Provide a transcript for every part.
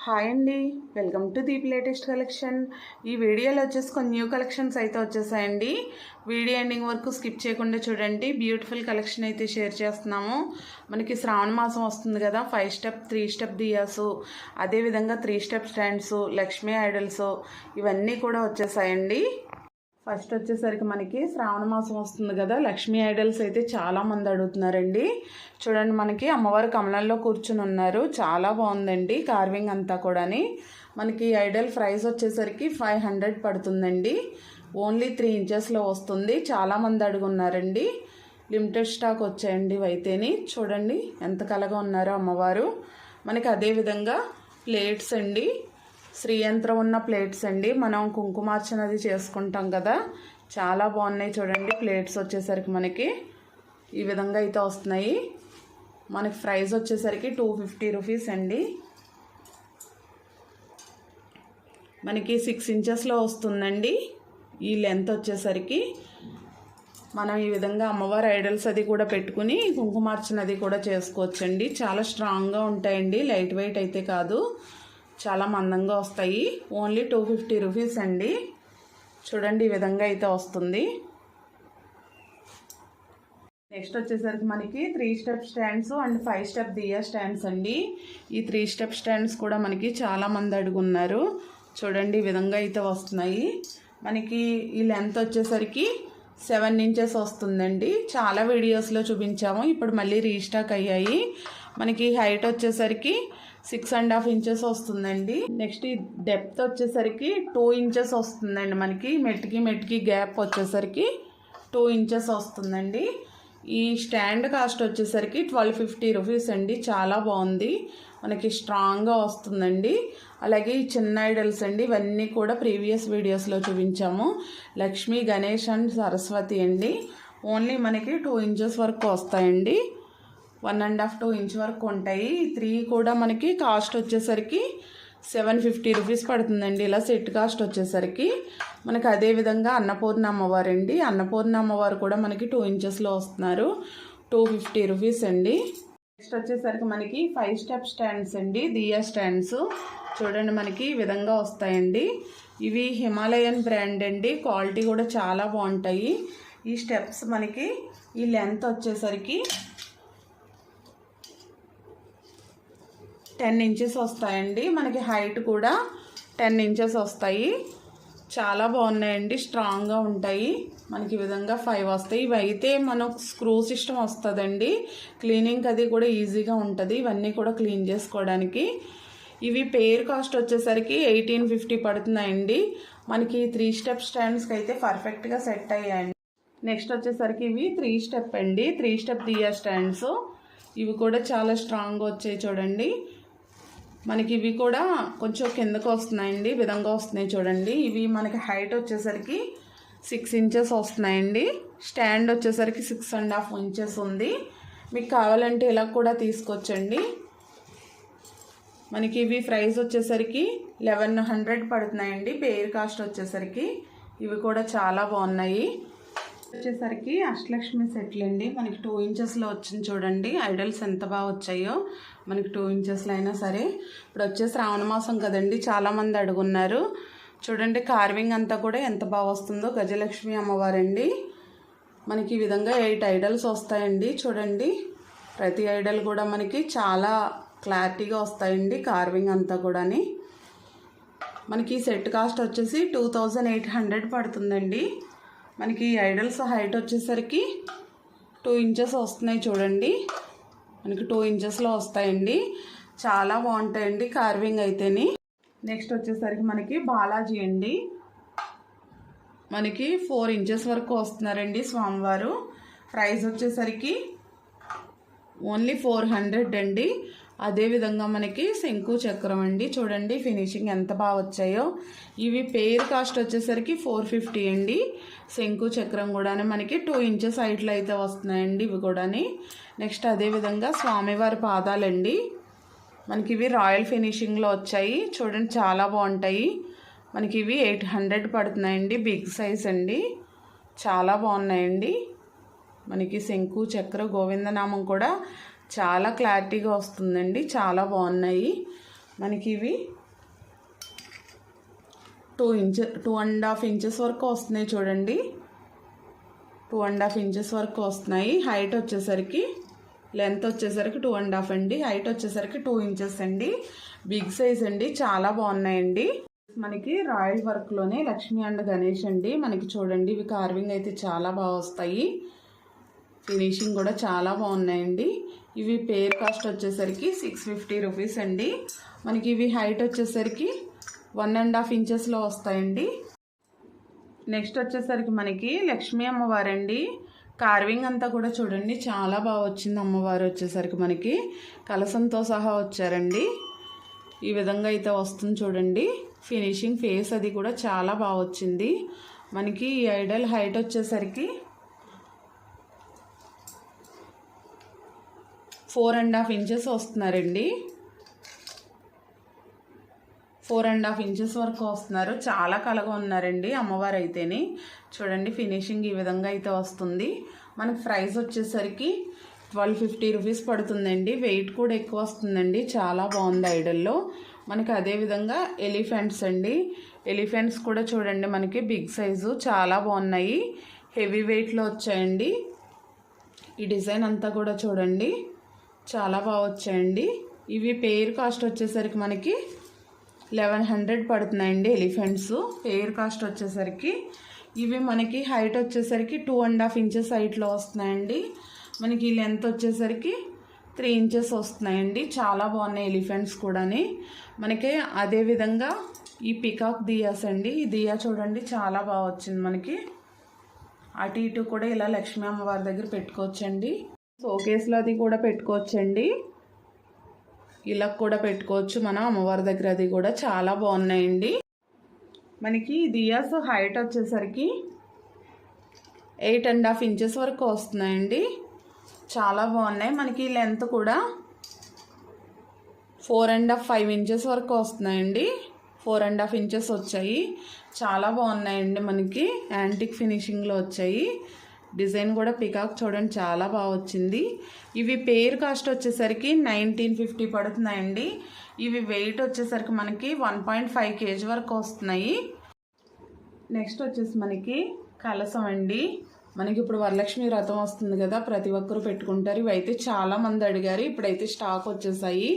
Hi అండి, welcome to Deep latest collection. ఈ వీడియోలో వచ్చేసి కొన్ని న్యూ కలెక్షన్స్ అయితే వచ్చేసాయండి. వీడియో ఎండింగ్ వరకు స్కిప్ చేయకుండా చూడండి. బ్యూటిఫుల్ కలెక్షన్ అయితే షేర్ చేస్తున్నాము. మనకి శ్రావణ మాసం వస్తుంది కదా, 5 స్టెప్ 3 స్టెప్ దియాసు, అదేవిధంగా 3 స్టెప్ స్టాండ్స్, లక్ష్మీ ఐడల్స్ ఇవన్నీ కూడా వచ్చేసాయండి. ఫస్ట్ వచ్చేసరికి మనకి శ్రావణ మాసం వస్తుంది కదా, లక్ష్మీ ఐడల్స్ అయితే చాలామంది అడుగుతున్నారండి. చూడండి, మనకి అమ్మవారు కమలంలో కూర్చుని ఉన్నారు. చాలా బాగుందండి కార్వింగ్ అంతా కూడాని. మనకి ఐడల్ ప్రైస్ వచ్చేసరికి 500 పడుతుందండి. ఓన్లీ 3 ఇంచెస్లో వస్తుంది. చాలామంది అడుగున్నారండి. లిమిటెడ్ స్టాక్ వచ్చాయండి ఇవైతేని. చూడండి ఎంత కలగా ఉన్నారో అమ్మవారు. మనకి అదేవిధంగా ప్లేట్స్ అండి, శ్రీయంత్రం ఉన్న ప్లేట్స్ అండి. మనం కుంకుమార్చనది చేసుకుంటాం కదా, చాలా బాగున్నాయి. చూడండి ప్లేట్స్ వచ్చేసరికి మనకి ఈ విధంగా అయితే వస్తున్నాయి. మనకి ప్రైస్ వచ్చేసరికి 250 రూపీస్ అండి. మనకి 6 ఇంచెస్లో వస్తుందండి ఈ లెంత్ వచ్చేసరికి. మనం ఈ విధంగా అమ్మవారి ఐడల్స్ అది కూడా పెట్టుకుని కుంకుమార్చనది కూడా చేసుకోవచ్చండి. చాలా స్ట్రాంగ్గా ఉంటాయండి, లైట్ వెయిట్ అయితే కాదు, చాలా మందంగా వస్తాయి. ఓన్లీ 250 రూపీస్ అండి. చూడండి ఈ విధంగా అయితే వస్తుంది. నెక్స్ట్ వచ్చేసరికి మనకి 3 స్టెప్ స్టాండ్స్ అండ్ 5 స్టెప్ దియా స్టాండ్స్ అండి. ఈ 3 స్టెప్ స్టాండ్స్ కూడా మనకి చాలామంది అడుగున్నారు. చూడండి ఈ విధంగా అయితే వస్తున్నాయి. మనకి ఈ లెంత్ వచ్చేసరికి 7 ఇంచెస్ వస్తుందండి. చాలా వీడియోస్లో చూపించాము, ఇప్పుడు మళ్ళీ రీస్టాక్ అయ్యాయి. మనకి హైట్ వచ్చేసరికి 6.5 ఇంచెస్ వస్తుందండి. నెక్స్ట్ ఈ డెప్త్ వచ్చేసరికి 2 ఇంచెస్ వస్తుందండి. మనకి మెట్టికి గ్యాప్ వచ్చేసరికి 2 ఇంచెస్ వస్తుందండి. ఈ స్టాండ్ కాస్ట్ వచ్చేసరికి 1250 రూపీస్ అండి. చాలా బాగుంది, మనకి స్ట్రాంగ్గా వస్తుందండి. అలాగే ఈ చిన్న ఐడల్స్ అండి, ఇవన్నీ కూడా ప్రీవియస్ వీడియోస్లో చూపించాము. లక్ష్మీ, గణేష్ అండ్ సరస్వతి అండి. ఓన్లీ మనకి 2 ఇంచెస్ వరకు వస్తాయండి. 1.5 2 ఇంచ్ వరకు ఉంటాయి. 3 కూడా మనకి కాస్ట్ వచ్చేసరికి 750 రూపీస్ పడుతుందండి. ఇలా సెట్ కాస్ట్ వచ్చేసరికి మనకి అదేవిధంగా అన్నపూర్ణ అమ్మవారు అండి. అన్నపూర్ణ అమ్మవారు కూడా మనకి 2 ఇంచెస్లో వస్తున్నారు. 250 రూపీస్ అండి. నెక్స్ట్ వచ్చేసరికి మనకి 5 స్టెప్ స్టాండ్స్ అండి, దియా స్టాండ్స్. చూడండి మనకి ఈ విధంగా వస్తాయండి. ఇవి హిమాలయన్ బ్రాండ్ అండి, క్వాలిటీ కూడా చాలా బాగుంటాయి. ఈ స్టెప్స్ మనకి ఈ లెంత్ వచ్చేసరికి 10 ఇంచెస్ వస్తాయండి. మనకి హైట్ కూడా 10 ఇంచెస్ వస్తాయి. చాలా బాగున్నాయండి, స్ట్రాంగ్గా ఉంటాయి. మనకి ఈ విధంగా 5 వస్తాయి. ఇవి అయితే మనకు స్క్రూ సిస్టమ్ వస్తుందండి. క్లీనింగ్ అది కూడా ఈజీగా ఉంటుంది, ఇవన్నీ కూడా క్లీన్ చేసుకోవడానికి. ఇవి పేర్ కాస్ట్ వచ్చేసరికి 1850 పడుతున్నాయండి. మనకి 3 స్టెప్ స్టాండ్స్కి అయితే పర్ఫెక్ట్గా సెట్ అయ్యాయండి. నెక్స్ట్ వచ్చేసరికి ఇవి 3 స్టెప్ అండి, 3 స్టెప్ దియా స్టాండ్స్. ఇవి కూడా చాలా స్ట్రాంగ్గా వచ్చాయి. చూడండి మనకి ఇవి కూడా కొంచెం కిందకు వస్తున్నాయండి, విధంగా వస్తున్నాయి. చూడండి ఇవి మనకి హైట్ వచ్చేసరికి 6 ఇంచెస్ వస్తున్నాయండి. స్టాండ్ వచ్చేసరికి 6.5 ఇంచెస్ ఉంది. మీకు కావాలంటే ఇలా కూడా తీసుకోవచ్చండి. మనకి ఇవి ప్రైస్ వచ్చేసరికి 1100 పడుతున్నాయండి పేర్ కాస్ట్ వచ్చేసరికి. ఇవి కూడా చాలా బాగున్నాయి. వచ్చేసరికి అష్టలక్ష్మి సెట్లు అండి. మనకి 2 ఇంచెస్లో వచ్చింది. చూడండి ఐడల్స్ ఎంత బాగా వచ్చాయో, మనకి 2 ఇంచెస్లో అయినా సరే. ఇప్పుడు వచ్చే శ్రావణ మాసం కదండి, చాలామంది అడుగున్నారు. చూడండి కార్వింగ్ అంతా కూడా ఎంత బాగా వస్తుందో. గజలక్ష్మి అమ్మవారండి. మనకి ఈ విధంగా 8 ఐడల్స్ వస్తాయండి. చూడండి ప్రతి ఐడల్ కూడా మనకి చాలా క్లారిటీగా వస్తాయండి, కార్వింగ్ అంతా కూడాని. మనకి సెట్ కాస్ట్ వచ్చేసి 2800 పడుతుందండి. మనకి ఐడల్స్ హైట్ వచ్చేసరికి 2 ఇంచెస్ వస్తున్నాయి. చూడండి మనకి 2 ఇంచెస్లో వస్తాయండి. చాలా బాగుంటాయండి కార్వింగ్ అయితేని. నెక్స్ట్ వచ్చేసరికి మనకి బాలాజీ అండి. మనకి 4 ఇంచెస్ వరకు వస్తున్నారండి స్వామివారు. ప్రైస్ వచ్చేసరికి ఓన్లీ 400 అండి. అదేవిధంగా మనకి శంకు చక్రం అండి. చూడండి ఫినిషింగ్ ఎంత బాగా వచ్చాయో. ఇవి పేర్ కాస్ట్ వచ్చేసరికి 450 అండి. శంకు చక్రం కూడా మనకి 2 ఇంచెస్ హైట్లో అయితే వస్తున్నాయండి ఇవి కూడాని. నెక్స్ట్ అదేవిధంగా స్వామివారి పాదాలండి. మనకి ఇవి రాయల్ ఫినిషింగ్లో వచ్చాయి. చూడండి చాలా బాగుంటాయి. మనకి ఇవి 800 పడుతున్నాయండి, బిగ్ సైజ్ అండి. చాలా బాగున్నాయండి. మనకి శంకు చక్ర గోవిందనామం కూడా చాలా క్లారిటీగా వస్తుందండి, చాలా బాగున్నాయి. మనకి ఇవి 2.5 ఇంచెస్ వరకు వస్తున్నాయి చూడండి. 2.5 ఇంచెస్ వరకు వస్తున్నాయి. హైట్ వచ్చేసరికి లెంత్ వచ్చేసరికి 2.5 అండి, హైట్ వచ్చేసరికి 2 ఇంచెస్ అండి. బిగ్ సైజ్ అండి, చాలా బాగున్నాయండి. మనకి రాయల్ వర్క్లోనే లక్ష్మి అండ్ గణేష్ అండి. మనకి చూడండి ఇవి కార్వింగ్ అయితే చాలా బాగా వస్తాయి. ఫినిషింగ్ కూడా చాలా బాగున్నాయండి. ఇవి పేర్ కాస్ట్ వచ్చేసరికి 650 రూపీస్ అండి. మనకి ఇవి హైట్ వచ్చేసరికి 1.5 ఇంచెస్లో వస్తాయండి. నెక్స్ట్ వచ్చేసరికి మనకి లక్ష్మీ అమ్మవారండి. కార్వింగ్ అంతా కూడా చూడండి చాలా బాగా వచ్చింది. అమ్మవారు వచ్చేసరికి మనకి కలసంతో సహా వచ్చారండి. ఈ విధంగా అయితే వస్తుంది చూడండి. ఫినిషింగ్ ఫేస్ అది కూడా చాలా బాగా వచ్చింది. మనకి ఈ ఐడల్ హైట్ వచ్చేసరికి 4.5 ఇంచెస్ వస్తున్నారండి. 4.5 ఇంచెస్ వరకు వస్తున్నారు. చాలా కలగా ఉన్నారండి అమ్మవారు అయితేని. చూడండి ఫినిషింగ్ ఈ విధంగా అయితే వస్తుంది. మనకి ప్రైస్ వచ్చేసరికి 1250 రూపీస్ పడుతుందండి. వెయిట్ కూడా ఎక్కువ వస్తుందండి. చాలా బాగుంది ఐడల్లో. మనకి అదేవిధంగా ఎలిఫెంట్స్ అండి. ఎలిఫెంట్స్ కూడా చూడండి మనకి బిగ్ సైజు చాలా బాగున్నాయి. హెవీ వెయిట్లో వచ్చాయండి. ఈ డిజైన్ అంతా కూడా చూడండి చాలా బాగా వచ్చాయండి. ఇవి పేర్ కాస్ట్ వచ్చేసరికి మనకి 1100 పడుతున్నాయండి. ఎలిఫెంట్స్ పేర్ కాస్ట్ వచ్చేసరికి ఇవి మనకి హైట్ వచ్చేసరికి 2.5 ఇంచెస్ హైట్లో వస్తున్నాయండి. మనకి లెంత్ వచ్చేసరికి 3 ఇంచెస్ వస్తున్నాయండి. చాలా బాగున్నాయి ఎలిఫెంట్స్ కూడాని. మనకి అదేవిధంగా ఈ పికాక్ దియాస్ అండి. ఈ దియా చూడండి చాలా బాగా వచ్చింది. మనకి అటు ఇటు కూడా ఇలా లక్ష్మీ అమ్మవారి దగ్గర పెట్టుకోవచ్చండి. షోకేస్లో అది కూడా పెట్టుకోవచ్చండి. ఇలా కూడా పెట్టుకోవచ్చు మనం అమ్మవారి దగ్గర. అది కూడా చాలా బాగున్నాయండి. మనకి దియాస్ హైట్ వచ్చేసరికి 8.5 ఇంచెస్ వరకు వస్తున్నాయండి. చాలా బాగున్నాయి. మనకి లెంత్ కూడా 4.5 ఇంచెస్ వరకు వస్తున్నాయండి. 4.5 ఇంచెస్ వచ్చాయి. చాలా బాగున్నాయండి. మనకి యాంటిక్ ఫినిషింగ్లో వచ్చాయి. డిజైన్ కూడా పికాక్ చూడండి చాలా బాగా వచ్చింది. ఇవి పేర్ కాస్ట్ వచ్చేసరికి 1950 పడుతున్నాయండి. ఇవి వెయిట్ వచ్చేసరికి మనకి 1.5 kg వరకు వస్తున్నాయి. నెక్స్ట్ వచ్చేసి మనకి కలసం అండి. మనకి ఇప్పుడు వరలక్ష్మి వ్రతం వస్తుంది కదా, ప్రతి ఒక్కరు పెట్టుకుంటారు. ఇవి అయితే చాలామంది అడిగారు. ఇప్పుడైతే స్టాక్ వచ్చేసాయి.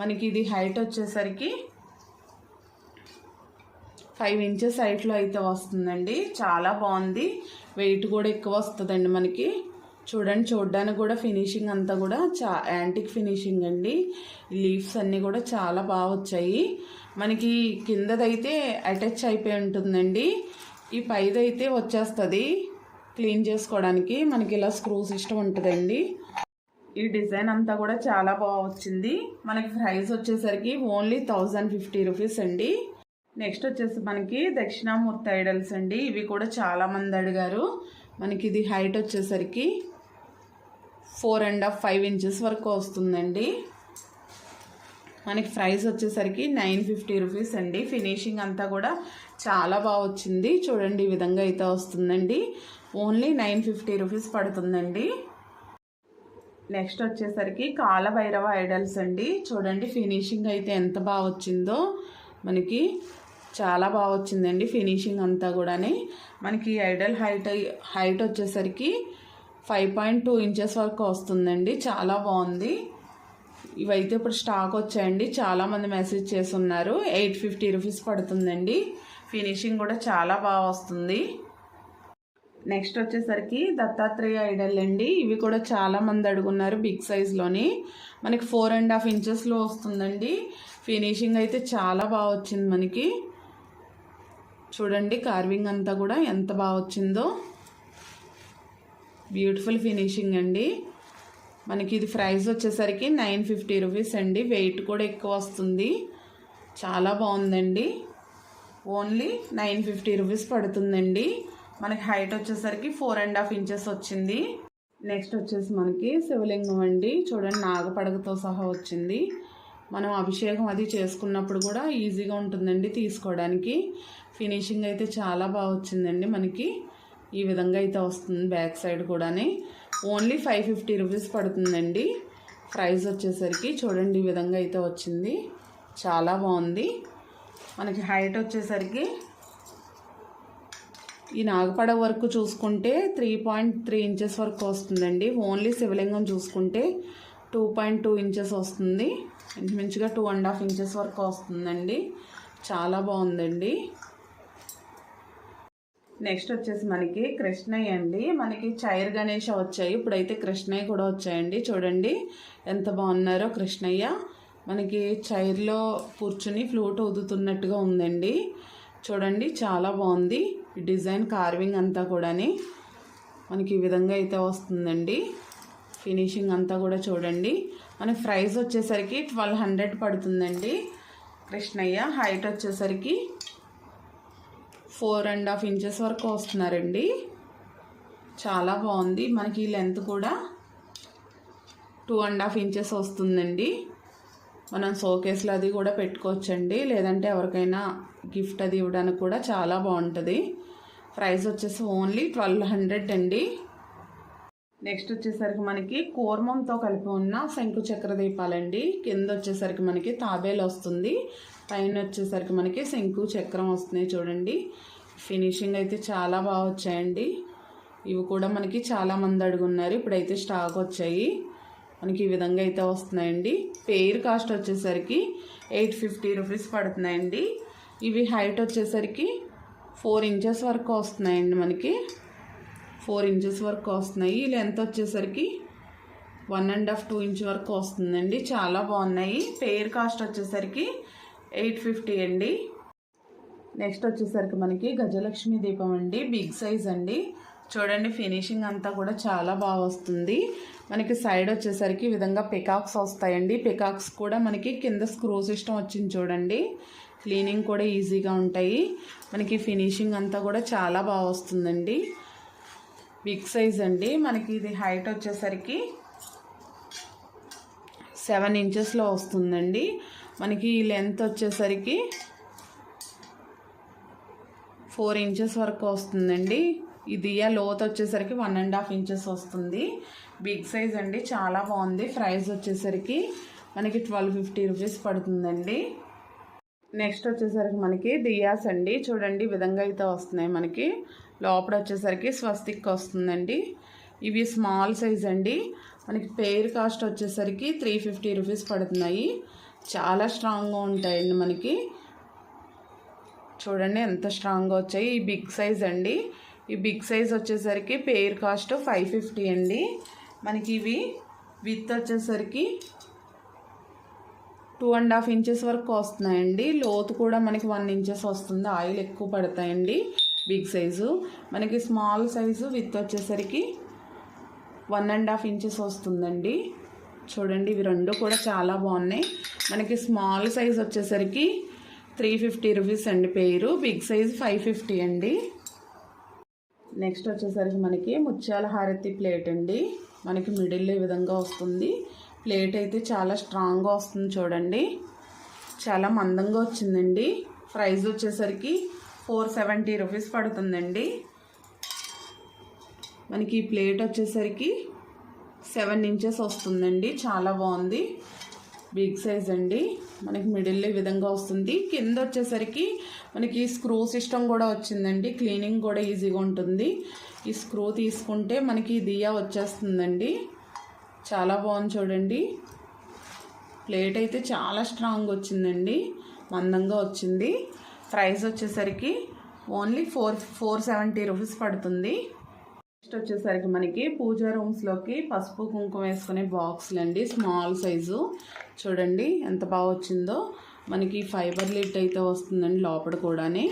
మనకి ఇది హైట్ వచ్చేసరికి 5 ఇంచెస్ హైట్లో అయితే వస్తుందండి. చాలా బాగుంది. వెయిట్ కూడా ఎక్కువ వస్తుందండి మనకి. చూడండి చూడడానికి కూడా ఫినిషింగ్ అంతా కూడా యాంటిక్ ఫినిషింగ్ అండి. లీవ్స్ అన్నీ కూడా చాలా బాగా వచ్చాయి. మనకి కిందదైతే అటాచ్ అయిపోయి ఉంటుందండి. ఈ పైదైతే వచ్చేస్తుంది క్లీన్ చేసుకోవడానికి. మనకి ఇలా స్క్రూ సిస్టమ్ ఉంటుందండి. ఈ డిజైన్ అంతా కూడా చాలా బాగా వచ్చింది. మనకి ప్రైస్ వచ్చేసరికి ఓన్లీ 1050 రూపీస్ అండి. నెక్స్ట్ వచ్చేసి మనకి దక్షిణామూర్తి ఐడల్స్ అండి. ఇవి కూడా చాలామంది అడిగారు. మనకి ఇది హైట్ వచ్చేసరికి 4.5 ఇంచెస్ వరకు వస్తుందండి. మనకి ప్రైస్ వచ్చేసరికి 950 రూపీస్ అండి. ఫినిషింగ్ అంతా కూడా చాలా బాగా వచ్చింది. చూడండి ఈ విధంగా అయితే వస్తుందండి. ఓన్లీ 950 రూపీస్ పడుతుందండి. నెక్స్ట్ వచ్చేసరికి కాలభైరవ ఐడల్స్ అండి. చూడండి ఫినిషింగ్ అయితే ఎంత బాగా వచ్చిందో. మనకి చాలా బాగా వచ్చిందండి ఫినిషింగ్ అంతా కూడాని. మనకి ఐడల్ హైట్ వచ్చేసరికి 5.2 ఇంచెస్ వరకు వస్తుందండి. చాలా బాగుంది. ఇవైతే ఇప్పుడు స్టాక్ వచ్చాయండి. చాలామంది మెసేజ్ చేస్తున్నారు. 850 రూపీస్ పడుతుందండి. ఫినిషింగ్ కూడా చాలా బాగా వస్తుంది. నెక్స్ట్ వచ్చేసరికి దత్తాత్రేయ ఐడల్ అండి. ఇవి కూడా చాలామంది అడుగున్నారు బిగ్ సైజ్లోని. మనకి 4.5 ఇంచెస్లో వస్తుందండి. ఫినిషింగ్ అయితే చాలా బాగా వచ్చింది. మనకి చూడండి కార్వింగ్ అంతా కూడా ఎంత బాగా వచ్చిందో. బ్యూటిఫుల్ ఫినిషింగ్ అండి. మనకి ఇది ప్రైస్ వచ్చేసరికి 950 రూపీస్ అండి. వెయిట్ కూడా ఎక్కువ వస్తుంది. చాలా బాగుందండి. ఓన్లీ 950 రూపీస్ పడుతుందండి. మనకి హైట్ వచ్చేసరికి 4.5 ఇంచెస్ వచ్చింది. నెక్స్ట్ వచ్చేసి మనకి శివలింగం అండి. చూడండి నాగపడగతో సహా వచ్చింది. మనం అభిషేకం అది చేసుకున్నప్పుడు కూడా ఈజీగా ఉంటుందండి తీసుకోవడానికి. ఫినిషింగ్ అయితే చాలా బాగా వచ్చిందండి. మనకి ఈ విధంగా అయితే వస్తుంది. బ్యాక్ సైడ్ కూడాని ఓన్లీ 550 రూపీస్ పడుతుందండి. ప్రైస్ వచ్చేసరికి చూడండి ఈ విధంగా అయితే వచ్చింది. చాలా బాగుంది. మనకి హైట్ వచ్చేసరికి ఈ నాగపడ వరకు చూసుకుంటే 3.3 ఇంచెస్ వరకు వస్తుందండి. ఓన్లీ శివలింగం చూసుకుంటే 2.2 ఇంచెస్ వస్తుంది. ఇంచుమించుగా 2.5 ఇంచెస్ వరకు వస్తుందండి. చాలా బాగుందండి. నెక్స్ట్ వచ్చేసి మనకి కృష్ణయ్య అండి. మనకి చైర్ గణేష వచ్చాయి, ఇప్పుడైతే కృష్ణయ్య కూడా వచ్చాయండి. చూడండి ఎంత బాగున్నారో కృష్ణయ్య. మనకి చైర్లో కూర్చుని ఫ్లూట్ ఊదుతున్నట్టుగా ఉందండి. చూడండి చాలా బాగుంది. డిజైన్ కార్వింగ్ అంతా కూడాని మనకి ఈ విధంగా అయితే వస్తుందండి. ఫినిషింగ్ అంతా కూడా చూడండి. మన ప్రైస్ వచ్చేసరికి 1200 పడుతుందండి. కృష్ణయ్య హైట్ వచ్చేసరికి 4.5 ఇంచెస్ వరకు వస్తున్నారండి. చాలా బాగుంది. మనకి లెంత్ కూడా 2.5 ఇంచెస్ వస్తుందండి. మనం షోకేస్లో అది కూడా పెట్టుకోవచ్చండి, లేదంటే ఎవరికైనా గిఫ్ట్ అది ఇవ్వడానికి కూడా చాలా బాగుంటుంది. ప్రైస్ వచ్చేసి ఓన్లీ 1200 అండి. నెక్స్ట్ వచ్చేసరికి మనకి కూర్మంతో కలిపి ఉన్న శంకు చక్ర దీపాలండి. కింద వచ్చేసరికి మనకి తాబేలు వస్తుంది, పైన వచ్చేసరికి మనకి శంకు చక్రం వస్తున్నాయి. చూడండి ఫినిషింగ్ అయితే చాలా బాగా వచ్చాయండి. ఇవి కూడా మనకి చాలామంది అడుగున్నారు, ఇప్పుడైతే స్టాక్ వచ్చాయి. మనకి ఈ విధంగా అయితే వస్తున్నాయండి. పెయిర్ కాస్ట్ వచ్చేసరికి 850 రూపీస్ పడుతున్నాయండి. ఇవి హైట్ వచ్చేసరికి 4 ఇంచెస్ వరకు వస్తున్నాయండి. మనకి 4 ఇంచెస్ వరకు వస్తున్నాయి. లెంత్ వచ్చేసరికి 1.5-2 ఇంచ్ వరకు వస్తుందండి. చాలా బాగున్నాయి. పెయిర్ కాస్ట్ వచ్చేసరికి 850 అండి. నెక్స్ట్ వచ్చేసరికి మనకి గజలక్ష్మి దీపం అండి, బిగ్ సైజ్ అండి. చూడండి ఫినిషింగ్ అంతా కూడా చాలా బాగా వస్తుంది. మనకి సైడ్ వచ్చేసరికి ఈ విధంగా పికాక్స్ వస్తాయండి. పికాక్స్ కూడా మనకి కింద స్క్రూ సిస్టమ్ వచ్చింది చూడండి. క్లీనింగ్ కూడా ఈజీగా ఉంటాయి. మనకి ఫినిషింగ్ అంతా కూడా చాలా బాగా వస్తుందండి. బిగ్ సైజ్ అండి. మనకి ఇది హైట్ వచ్చేసరికి 7 ఇంచెస్లో వస్తుందండి. మనకి లెంత్ వచ్చేసరికి 4 ఇంచెస్ వరకు వస్తుందండి. ఇది లోత్ వచ్చేసరికి 1.5 ఇంచెస్ వస్తుంది. బిగ్ సైజ్ అండి, చాలా బాగుంది. ప్రైస్ వచ్చేసరికి మనకి 1250 రూపీస్ పడుతుందండి. నెక్స్ట్ వచ్చేసరికి మనకి దియాస్ అండి. చూడండి ఈ విధంగా అయితే వస్తున్నాయి. మనకి లోపల వచ్చేసరికి స్వస్తిక్ వస్తుందండి. ఇవి స్మాల్ సైజ్ అండి. మనకి పెయిర్ కాస్ట్ వచ్చేసరికి 350 రూపీస్ పడుతున్నాయి. చాలా స్ట్రాంగ్గా ఉంటాయండి. మనకి చూడండి ఎంత స్ట్రాంగ్గా వచ్చాయి. ఈ బిగ్ సైజ్ అండి. ఈ బిగ్ సైజ్ వచ్చేసరికి పెయిర్ కాస్ట్ 550 అండి. మనకి ఇవి విత్ వచ్చేసరికి 2.5 ఇంచెస్ వరకు వస్తున్నాయండి. లోతు కూడా మనకి 1 ఇంచెస్ వస్తుంది. ఆయిల్ ఎక్కువ పడతాయండి. Big size. మనకి స్మాల్ సైజు విత్ వచ్చేసరికి 1.5 ఇంచెస్ వస్తుందండి. చూడండి ఇవి రెండు కూడా చాలా బాగున్నాయి. మనకి స్మాల్ సైజ్ వచ్చేసరికి 350 రూపీస్ అండి పెయిరు. బిగ్ సైజ్ 550 అండి. నెక్స్ట్ వచ్చేసరికి మనకి ముత్యాల హారతి ప్లేట్ అండి. మనకి మిడిల్లో ఈ విధంగా వస్తుంది. ప్లేట్ అయితే చాలా స్ట్రాంగ్గా వస్తుంది. చూడండి చాలా మందంగా వచ్చిందండి. ప్రైస్ వచ్చేసరికి 470 రూపీస్ పడుతుందండి. మనకి ఈ ప్లేట్ వచ్చేసరికి 7 ఇంచెస్ వస్తుందండి. చాలా బాగుంది. బిగ్ సైజ్ అండి. మనకి మిడిల్లో ఈ విధంగా వస్తుంది. కింద వచ్చేసరికి మనకి స్క్రూ సిస్టమ్ కూడా వచ్చిందండి. క్లీనింగ్ కూడా ఈజీగా ఉంటుంది. ఈ స్క్రూ తీసుకుంటే మనకి దియా వచ్చేస్తుందండి. చాలా బాగుంది. చూడండి ప్లేట్ అయితే చాలా స్ట్రాంగ్ వచ్చిందండి, మందంగా వచ్చింది. ప్రైస్ వచ్చేసరికి ఓన్లీ 470 రూపీస్ పడుతుంది. నెక్స్ట్ వచ్చేసరికి మనకి పూజా రూమ్స్లోకి పసుపు కుంకుమ వేసుకునే బాక్సులు అండి, స్మాల్ సైజు. చూడండి ఎంత బాగా వచ్చిందో. మనకి ఫైబర్ లిడ్ అయితే వస్తుందండి లోపల కూడాని.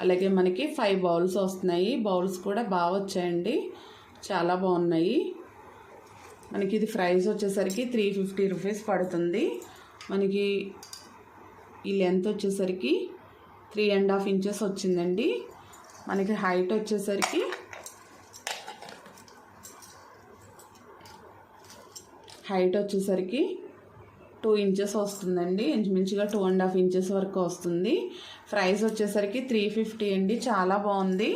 అలాగే మనకి 5 బౌల్స్ వస్తున్నాయి. బౌల్స్ కూడా బాగా వచ్చాయండి, చాలా బాగున్నాయి. మనకి ఇది ప్రైస్ వచ్చేసరికి 350 రూపీస్ పడుతుంది. మనకి ఈ లెంత్ వచ్చేసరికి 3.5 ఇంచెస్ వచ్చిందండి. మనకి హైట్ వచ్చేసరికి హైట్ వచ్చేసరికి 2 ఇంచెస్ వస్తుందండి. ఇంచుమించుగా 2.5 ఇంచెస్ వరకు వస్తుంది. ప్రైస్ వచ్చేసరికి 350 అండి. చాలా బాగుంది.